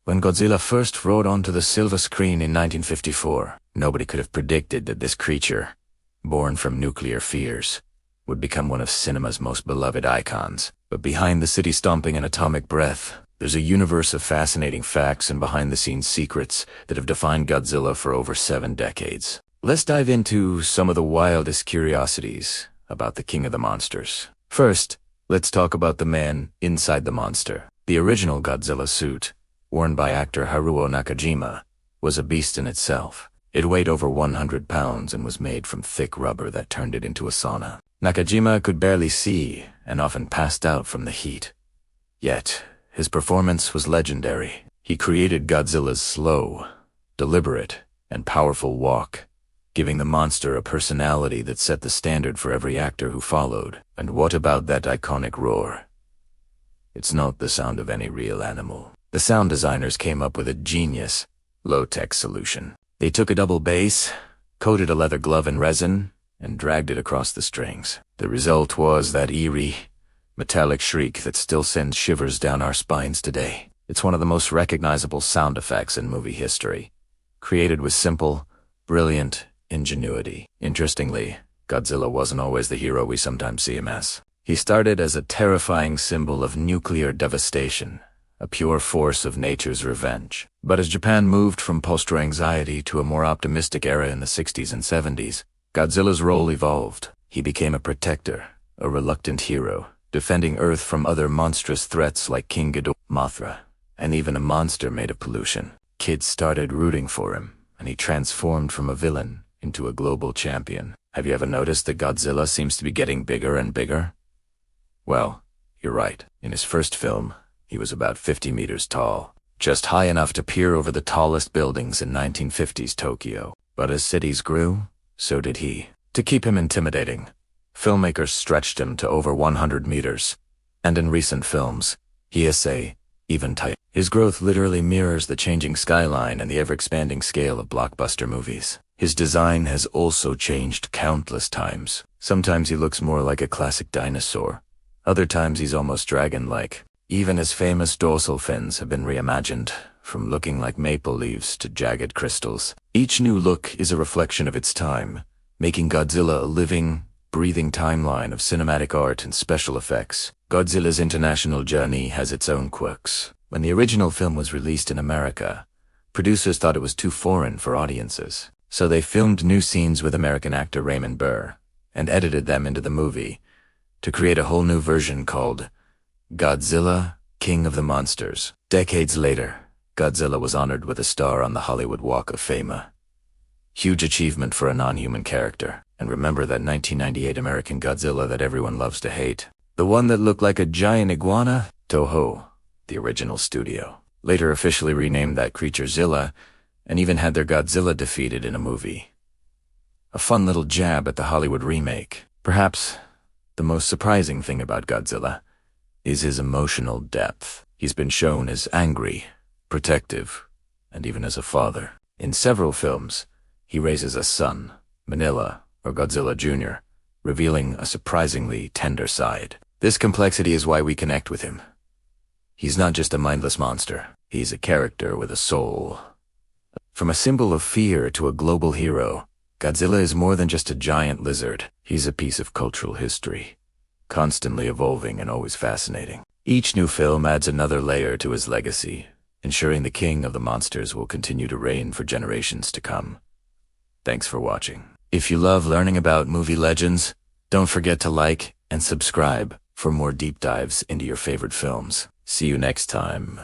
When Godzilla first rode onto the silver screen in 1954, nobody could have predicted that this creature, born from nuclear fears, would become one of cinema's most beloved icons. But behind the city-stomping and atomic breath, there's a universe of fascinating facts and behind-the-scenes secrets that have defined Godzilla for over 7 decades. Let's dive into some of the wildest curiosities about the King of the Monsters. First, let's talk about the man inside the monster. The original Godzilla suit, worn by actor Haruo Nakajima, was a beast in itself. It weighed over 100 pounds and was made from thick rubber that turned it into a sauna. Nakajima could barely see and often passed out from the heat. Yet, his performance was legendary. He created Godzilla's slow, deliberate, and powerful walk, giving the monster a personality that set the standard for every actor who followed. And what about that iconic roar? It's not the sound of any real animal. The sound designers came up with a genius, low-tech solution. They took a double bass, coated a leather glove in resin, and dragged it across the strings. The result was that eerie, metallic shriek that still sends shivers down our spines today. It's one of the most recognizable sound effects in movie history, created with simple, brilliant ingenuity. Interestingly, Godzilla wasn't always the hero we sometimes see him as. He started as a terrifying symbol of nuclear devastation, a pure force of nature's revenge. But as Japan moved from post-war anxiety to a more optimistic era in the 60s and 70s, Godzilla's role evolved. He became a protector, a reluctant hero, defending Earth from other monstrous threats like King Ghidorah, Mothra, and even a monster made of pollution. Kids started rooting for him, and he transformed from a villain into a global champion. Have you ever noticed that Godzilla seems to be getting bigger and bigger? Well, you're right. In his first film, he was about 50 meters tall, just high enough to peer over the tallest buildings in 1950s Tokyo. But as cities grew, so did he. To keep him intimidating, filmmakers stretched him to over 100 meters, and in recent films, he is even tighter. His growth literally mirrors the changing skyline and the ever-expanding scale of blockbuster movies. His design has also changed countless times. Sometimes he looks more like a classic dinosaur. Other times he's almost dragon-like. Even his famous dorsal fins have been reimagined, from looking like maple leaves to jagged crystals. Each new look is a reflection of its time, making Godzilla a living, breathing timeline of cinematic art and special effects. Godzilla's international journey has its own quirks. When the original film was released in America, producers thought it was too foreign for audiences. So they filmed new scenes with American actor Raymond Burr and edited them into the movie to create a whole new version called Godzilla, King of the Monsters. Decades later, Godzilla was honored with a star on the Hollywood Walk of Fame. Huge achievement for a non-human character. And remember that 1998 American Godzilla that everyone loves to hate. The one that looked like a giant iguana? Toho, the original studio, later officially renamed that creature Zilla, and even had their Godzilla defeated in a movie. A fun little jab at the Hollywood remake. Perhaps the most surprising thing about Godzilla is his emotional depth. He's been shown as angry, protective, and even as a father. In several films, he raises a son, Manila, or Godzilla Jr., revealing a surprisingly tender side. This complexity is why we connect with him. He's not just a mindless monster. He's a character with a soul. From a symbol of fear to a global hero, Godzilla is more than just a giant lizard. He's a piece of cultural history, constantly evolving and always fascinating. Each new film adds another layer to his legacy, ensuring the King of the Monsters will continue to reign for generations to come. Thanks for watching. If you love learning about movie legends, don't forget to like and subscribe for more deep dives into your favorite films. See you next time.